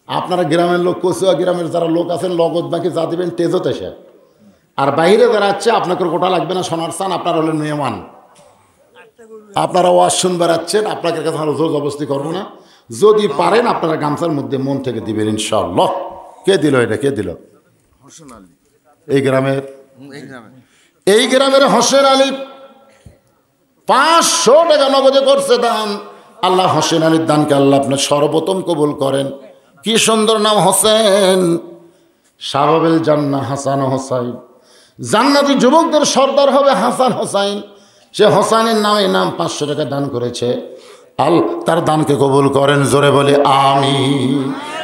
আপনারা গ্রামের লোক, কচুয়া গ্রামের যারা লোক আছেন, লগত বাকি যা দিবেন টেজত এসে। আর বাইরে যারা আছে আপনাকে গোটা লাগবে না, সোনার চান, আপনারা হলেন মেহমান। আপনারা ওয়াজ শুনবার আছেন, আপনাদের কাছে আমরা জোর জবরদস্তি করবো না। যদি পারেন আপনারা গামছার মধ্যে মন থেকে দিবেন ইনশাআল্লাহ। কে দিল এটা? কে দিল? এই গ্রামের হোসেন আলী 500 টাকা নগদে করছে দান। আল্লাহ হোসেন আলীর দানকে আল্লাহ আপনার সর্বপ্রথম কবুল করেন। কি সুন্দর নাম, হোসেন। সাবাবেল জান্নাহ হাসান হোসাইন, জান্নাতি যুবকদের সর্দার হবে হাসান হোসাইন। সে হোসাইনের নামে নাম 500 টাকা দান করেছে। তার দানকে কবুল করেন। জোরে বলে আমিন।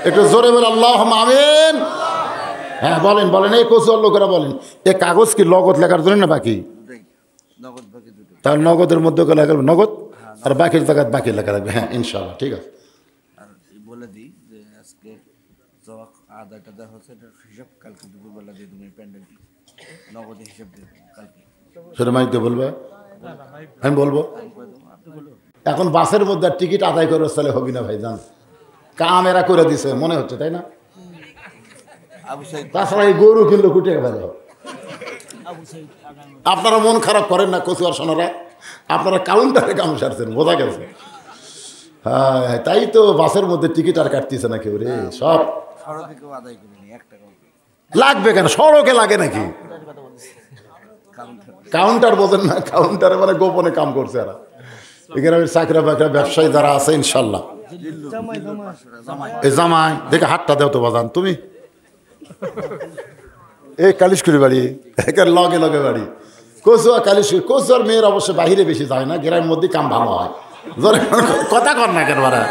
একটু জোরে বলে আল্লাহুম্মা আমিন। হ্যাঁ বলেন বলেন, এই কচুয়ার লোকেরা বলেন, এ কাগজ কি নগদ লেখার জন্য না বাকি? তার নগদের মধ্যে লেখা নগদ, আর বাকির জায়গায় বাকি লেখা লাগবে। হ্যাঁ ইনশাআল্লাহ, ঠিক আছে। বলে দিই যে আজকে আদাটা দেওয়া হচ্ছে, এটার হিসাব কালকে দুপুরবেলা দিয়ে তুমি প্যান্ডেল নগদ হিসাব দিয়ে কালকে সেটা মাইকে বলবে, আমি বলবো। এখন বাসের মধ্যে টিকিট আদায় করে চলে হবি না ভাই, জান কাম এরা করে দিছে মনে হচ্ছে, তাই না? তাছাড়া এই গরু কিনলো কুটে গেল। আপনারা মন খারাপ করেন না কচুয়ার সোনারা, আপনারা কাউন্টারে কাম সারছেন, বোঝা গেছে। হ্যাঁ তাই তো বাসের মধ্যে টিকিট আর কাটতেছে না কেউ রে, সব লাগবে কেন? সড়কে লাগে নাকি? কাউন্টার বোঝেন না? কাউন্টারে মানে গোপনে কাম করছে এরা। এখানে চাকরা বাকরা ব্যবসায়ী যারা আছে ইনশাল্লাহ। এই জামাই দেখে হাতটা দেও তো বাজান তুমি। এই কালিশকুড়ি বাড়ি, এখানে লগে লগে বাড়ি কচুয়া কালিশকুড়ি। কচুয়ার মেয়ের অবশ্য বাহিরে বেশি যায় না, গ্রামের মধ্যে কাম ভালো হয়। কথা কর না কেন বারা?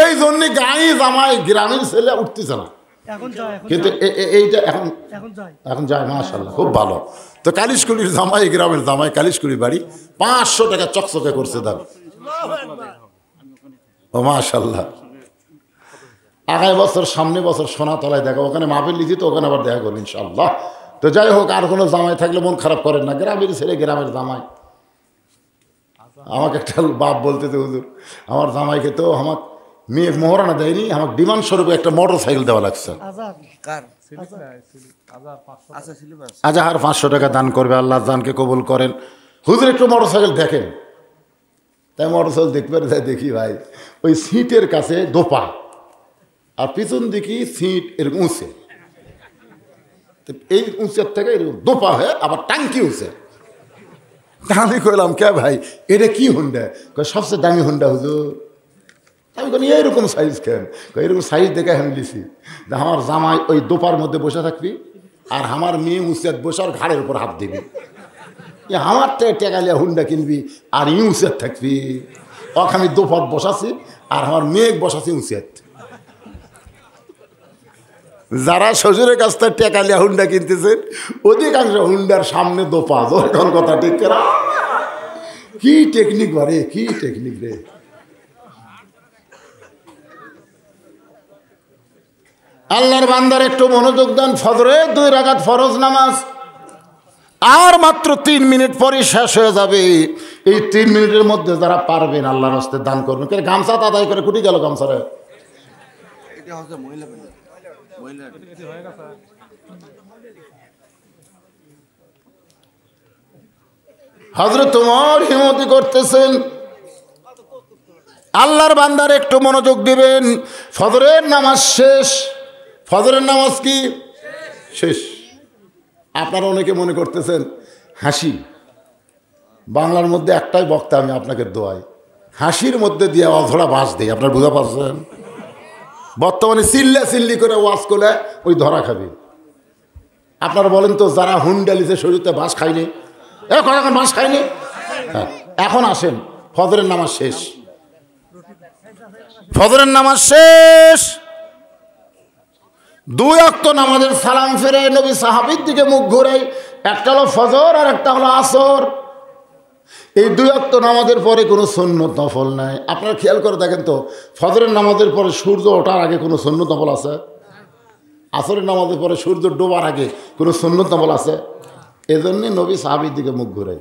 এই জন্য গাই জামাই গ্রামের ছেলে উঠতেছে না, কিন্তু এইটা এখন যায় মাশাআল্লাহ, খুব ভালো। তো কালিশকুড়ির জামাই, গ্রামের জামাই, কালিশকুড়ি বাড়ি, 500 টাকা চকচকে করছে দাম। ও মাশাআল্লাহ। আগামী বছর, সামনে বছর সোনাতলায় দেখা, ওখানে মাহফিল লিখি তো ওখানে আবার দেখা করবো ইনশাআল্লাহ। তো যাই হোক, আর কোনো জামাই থাকলে মন খারাপ করেন না, গ্রামের ছেলে গ্রামের জামাই। আমাকে একটা বাপ বলতেছে, হুজুর আমার জামাইকে তো আমার মেয়ে মোহরানা দেয়নি, আমার ডিমান্ড স্বরূপে একটা মোটর সাইকেল দেওয়া লাগছে। আজাহার 500 টাকা দান করবে, আল্লাহ দানকে কবুল করেন। হুজুর একটু মোটর সাইকেল দেখেন। তাই মোটর সাইকেল দেখবে, তাই দেখি ভাই ওই সিটের কাছে দোপা, আর পিছন দিকে সিট এরকম উঁচে, এই উঁচের থেকে এরকম দোপা হয়ে আবার টাঙ্কি উঁচে। তা আমি কইলাম কে ভাই এটা কি হুন্ডা? সবচেয়ে দামি হুন্ডা হুজুর। আমি বলি এইরকম সাইজ কেন? এরকম সাইজ দেখে আমি লিছি যে আমার জামাই ওই দোপার মধ্যে বসে থাকবি আর আমার মেয়ে উচিত বসার ঘাড়ের উপর হাত দিবি। আমার টেকা লিয়া হুন্ডা কিনবি আর উচিত থাকবি। ওকে আমি দোপার বসাছি আর আমার মেয়ে বসাছি উচিত। যারা শ্বশুরের কাছ থেকে টেকা লিয়া হুন্ডা কিনতেছেন অধিকাংশ হুন্ডার সামনে দোপা। যখন কথা ঠিক করা কি টেকনিক বারে, কি টেকনিক রে। আল্লাহর বান্দার একটু মনোযোগ দেন। ফজরের 2 রাকাত ফরজ নামাজ আর মাত্র 3 মিনিট পরে শেষ হয়ে যাবে। এই 3 মিনিটের মধ্যে যারা পারবেন আল্লাহর রাস্তায় দান করবেন। গামছা আদায় করে কুটি গেল গামছারে। হযরত ওমর হিম্মতি করতেছেন। আল্লাহর বান্দার একটু মনোযোগ দিবেন। ফজরের নামাজ শেষ। ফজরের নামাজ কি শেষ? আপনারা অনেকে মনে করতেছেন হাসি। বাংলার মধ্যে একটাই বক্তা আমি আপনাকে দোয়াই, হাসির মধ্যে দিয়ে অধরা বাস দেয়। আপনারা বুঝা পারছেন? বর্তমানে চিল্লা চিল্লি করে ওয়াজ করলে ওই ধরা খাবে। আপনারা বলেন তো যারা হুন্ডালিতে শরীরতে বাস খায়নি, এখন বাস খায়নি। হ্যাঁ, এখন আসেন ফজরের নামাজ শেষ। ফজরের নামাজ শেষ। 2 ওয়াক্ত নামাজের সালাম ফিরে নবী সাহাবীর দিকে মুখ ঘুরাই। একটা হলো ফজর আর একটা হলো আসর। এই 2 ওয়াক্ত নামাজের পরে কোনো সুন্নত নফল নাই। আপনারা খেয়াল করে দেখেন তো, ফজরের নামাজের পরে সূর্য ওঠার আগে কোনো সুন্নত নফল আছে? আসরের নামাজের পরে সূর্য ডোবার আগে কোনো সুন্নত নফল আছে? এজন্যই নবী সাহাবীর দিকে মুখ ঘুরাই।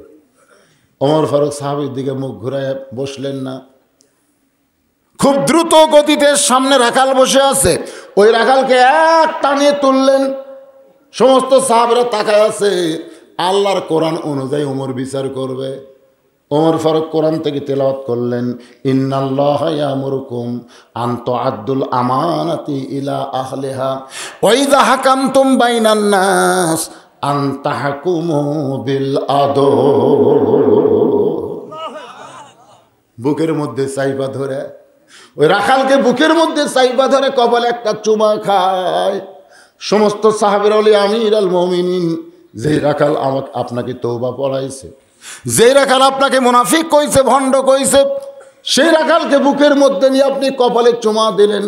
ওমর ফারুক সাহাবীর দিকে মুখ ঘুরায় বসলেন না। খুব দ্রুত গতিতে সামনে রাখাল বসে আছে, ওই রাখালকে এক টানে তুললেন। সমস্ত সাহাবীরা তাকায় আছে। আল্লাহর কোরআন অনুযায়ী ওমর বিচার করবে। ওমর ফারুক কোরআন থেকে তেলাওয়াত করলেন, ইন্নাল্লাহা ইয়ামুরুকুম আন তুআদ্দুল আমানাতি ইলা আহলিহা ওয়া ইযা হাকামতুম বাইনান নাস আন তাহকুমু বিল আদল। বুকের মধ্যে চাইবা ধরে, ওই রাখালকে বুকের মধ্যে চাইবা ধরে কপালে একটা চুমা খায়। সমস্ত সাহাবীরা বলে, আমির আল মুমিনিন, যে রাখাল আমাকে আপনাকে তওবা পড়াইছে, যে রাখাল আপনাকে মুনাফিক কইছে, ভণ্ড কইছে, সেই রাখালকে বুকের মধ্যে নিয়ে আপনি কপালে চুমা দিলেন।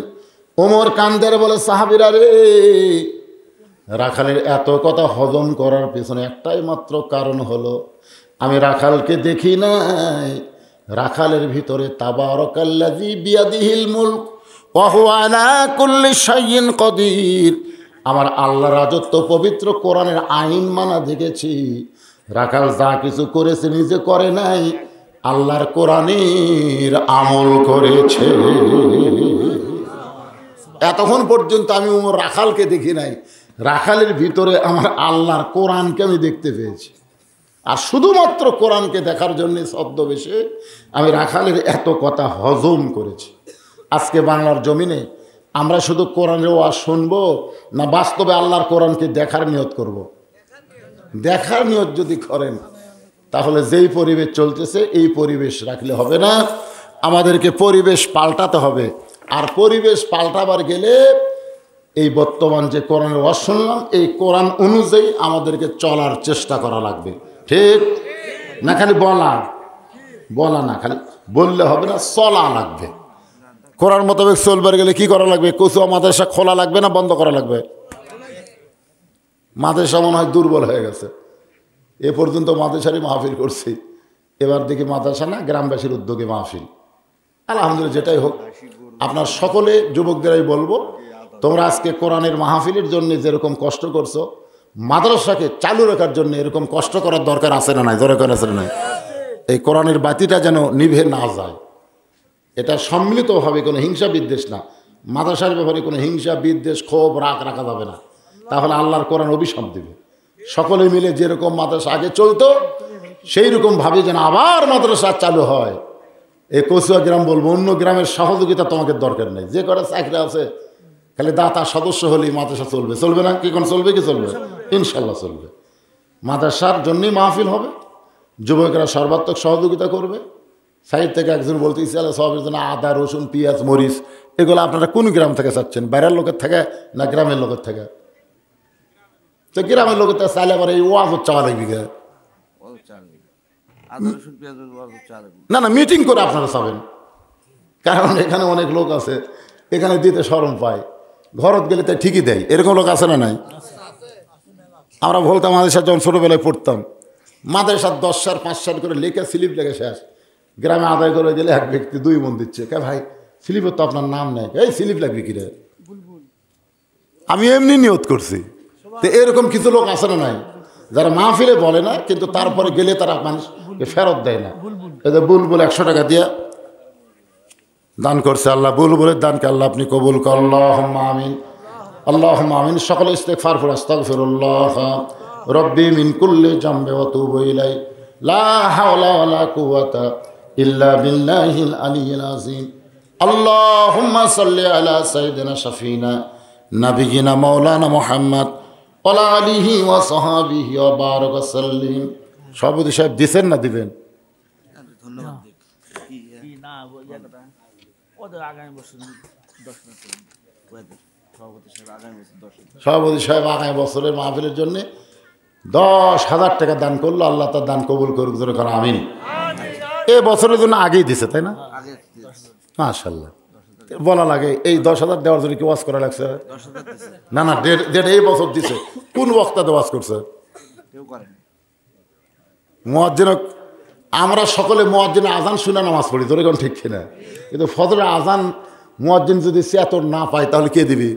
ওমর কান্দের বলে, সাহাবীরা রে, রাখালের এত কথা হজম করার পেছনে একটাই মাত্র কারণ হলো আমি রাখালকে দেখি নাই। রাখালের ভিতরে তাবারাকাল্লাযী বিয়াদিহিল মুলক ওয়া হুয়া আলা কুল্লি শাইইন কদির, আমার আল্লাহ রাজত্ব পবিত্র কোরআনের আইন মানা দেখেছি। রাখাল যা কিছু করেছে নিজে করে নাই, আল্লাহর কোরআনের আমল করেছে। এতক্ষণ পর্যন্ত আমি ওমর রাখালকে দেখি নাই, রাখালের ভিতরে আমার আল্লাহর কোরআনকে আমি দেখতে পেয়েছি। আর শুধুমাত্র কোরআনকে দেখার জন্য ছদ্মবেশে আমি রাখালের এত কথা হজম করেছি। আজকে বাংলার জমিনে আমরা শুধু কোরআনের ওয়াজ শুনবো না বাস্তবে আল্লাহর কোরআনকে দেখার নিয়ত করব? দেখার নিয়ত যদি করেন তাহলে যেই পরিবেশ চলতেছে এই পরিবেশ রাখলে হবে না, আমাদেরকে পরিবেশ পাল্টাতে হবে। আর পরিবেশ পাল্টাবার গেলে এই বর্তমান যে কোরআনের ওয়াজ শুনলাম এই কোরআন অনুযায়ী আমাদেরকে চলার চেষ্টা করা লাগবে। ঠিক না? খালি বলা না, খালি বললে হবে না, চলা লাগবে। কোরআন মোতাবেক চলবার গেলে কি করা লাগবে? কচুয়া মাদ্রাসা খোলা লাগবে না বন্ধ করা লাগবে? মাদ্রাসা মনে হয় দুর্বল হয়ে গেছে। এ পর্যন্ত মাদ্রাসারই মাহফিল করছি, এবার দেখি মাদ্রাসা না গ্রামবাসীর উদ্যোগে মাহফিল। আলহামদুলিল্লাহ, যেটাই হোক, আপনার সকলে যুবকদেরাই বলবো, তোমরা আজকে কোরআনের মাহফিলের জন্য যেরকম কষ্ট করছো, মাদ্রাসাকে চালু রাখার জন্য এরকম কষ্ট করার দরকার আছে না নাই? দরকার আছে না নাই? এই কোরআনের বাতিটা যেন নিভে না যায়, এটা সম্মিলিতভাবে, কোনো হিংসা বিদ্বেষ না। মাদ্রাসার ব্যাপারে কোনো হিংসা বিদ্বেষ ক্ষোভ রাগ রাখা যাবে না, তাহলে আল্লাহর কোরআন অভিশাপ দেবে। সকলে মিলে যেরকম মাদ্রাসা আগে চলতো সেই রকম ভাবে যেন আবার মাদ্রাসা চালু হয়। এই কচুয়া গ্রাম বলবো, অন্য গ্রামের সহযোগিতা তোমাকে দরকার নেই। যে কটা চাকরি আছে খালি দাতা সদস্য হলেই মাদ্রাসা চলবে। চলবে না? কি কোন চলবে? কি চলবে? ইনশাল্লাহ চলবে। মাদ্রাসার জন্যই মাহফিল হবে, যুবকেরা সর্বাত্মক সহযোগিতা করবে। সাইড থেকে একজন বলতে ইচ্ছে সবের জন্য আদা, রসুন, পেঁয়াজ, মরিচ এগুলো আপনারা কোন গ্রাম থেকে চাচ্ছেন? বাইরের লোকের থেকে না গ্রামের লোকের থেকে? তো গ্রামের লোকের থেকে চাইলে আবার এই ওয়াজ চাওয়া লাগবে। না না, মিটিং করে আপনারা চাবেন, কারণ এখানে অনেক লোক আছে এখানে দিতে শরম পায়, ঘরত গেলে তাই ঠিকই দেয়, এরকম লোক আছে না নাই? আমরা বলতাম মাদ্রাসা যখন ছোটোবেলায় পড়তাম, মাদ্রাসার 10 সার 5 সার করে লেখা স্লিপ লেগে শেষ, গ্রামে আদায় করে গেলে এক ব্যক্তি 2 মন দিচ্ছে, কে ভাই স্লিপের তো আপনার নাম নেই, এই স্লিপ লাগবে কিরে, আমি এমনি নিয়ত করছি। তো এরকম কিছু লোক আছে না নাই, যারা মাহফিলে বলে না কিন্তু তারপরে গেলে তারা মানুষকে ফেরত দেয় না। এই যে বুলবুল 100 টাকা দিয়ে দান করছে, আল্লাহ বুলবুলের দানকে আল্লাহ আপনি কবুল কর, আল্লাহুম্মা আমিন, আল্লাহুম্মা আমিন। সকলে ইস্তেগফার করে আস্তাগফিরুল্লাহ রব্বি মিন কুল্লি জামবি ওয়া তুবু ইলাই, লা হাওলা ওয়ালা কুওয়াতা ইল্লা বিল্লাহিল আলিয়্যিল আযীম। আল্লাহুম্মা সাল্লি আলা সাইয়্যিদিনা শাফিনা নাবিয়িনা মাওলানা মুহাম্মদ ওয়া আলা আলিহি ওয়া সাহবিহি ওয়া বারাক ওয়া সাল্লিম। সভাপতি সাহেব দিছেন না দিবেন? ধন্যবাদ। সভাপতি সাহেব আগামী বছরের মাহফিলের জন্য 10,000 টাকা দান করলো, আল্লাহ তার দান কবুল করুক, জোরে করে আমিন। এ বছরের জন্য আগেই দিছে তাই না? মাশাআল্লাহ, বলা লাগে এই 10,000 দেওয়ার জন্য কি ওয়াজ করা লাগছে? না না, ডেট এই বছর দিছে। কোন বক্তাতে ওয়াজ করছে? মুয়াজ্জিন, আমরা সকলে মুয়াজ্জিনের আজান শুনে নামাজ পড়ি, তোর এখন ঠিক কিনা? কিন্তু ফজরের আজান মুয়াজ্জিন যদি চেতন না পায় তাহলে কে দিবি?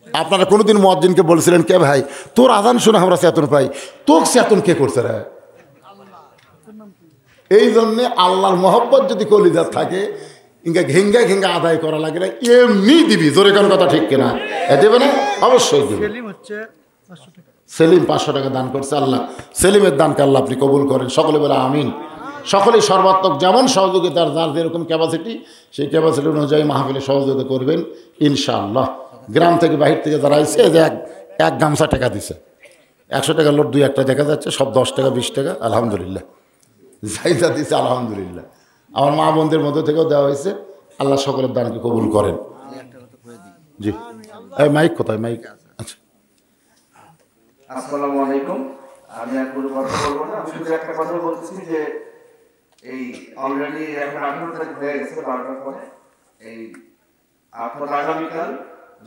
আপনারা কোনোদিন মুয়াজ্জিনকে বলছিলেন কে ভাই তোর আজান শুনে আমরা চেতন পাই, তোর চেতন কে করছে রে? এই জন্যে আল্লাহর মহব্বত যদি কলিজার থাকে ইনকা ঘেঙ্গা ঘেঙ্গা আদায় করা লাগে না, এমনি দিবি, জোরে কোন কথা ঠিক কিনা? দেবে না? অবশ্যই দিবি। সেলিম 500 টাকা দান করছে, আল্লাহ সেলিমের দানকে আল্লাহ আপনি কবুল করেন, সকলে বলে আমিন। সকলেই সর্বাত্মক যেমন সহযোগিতার যার যেরকম ক্যাপাসিটি সেই ক্যাপাসিটি অনুযায়ী মাহফিলে সহযোগিতা করবেন ইনশাআল্লাহ। গ্রাম থেকে বাহির থেকে যারা আসছে যে এক গামছা টাকা দিছে, 100 টাকা লোট 2-1টা দেখা যাচ্ছে, সব 10 টাকা 20 টাকা, আলহামদুলিল্লাহ যাইজা দিছে, আলহামদুলিল্লাহ। আমার মা বোনদের মধ্যে থেকেও দেওয়া হয়েছে, আল্লাহ সকলের দানকে কবুল করেন। জি, এই মাইক কোথায়? মাইক আচ্ছা। আসসালামু আলাইকুম। আমি আর কোনো কথা বলবো না, আমি শুধু একটা কথা বলতেছি যে এই অলরেডি এখন 18 তারিখ হয়ে গেছে, 12টার পরে এই আপনার আগামীকাল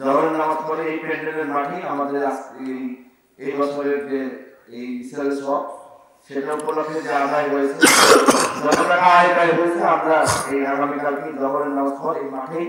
জহরের নামাজ পরে এই প্যান্ডেলের মাঠে আমাদের এই বছরের যে এই সেলস ওয়াক সেটা উপলক্ষে যে আদায় হয়েছে, যত টাকা আয় হয়েছে আমরা এই আগামীকালকে জহরের নামাজ পরে এই মাঠেই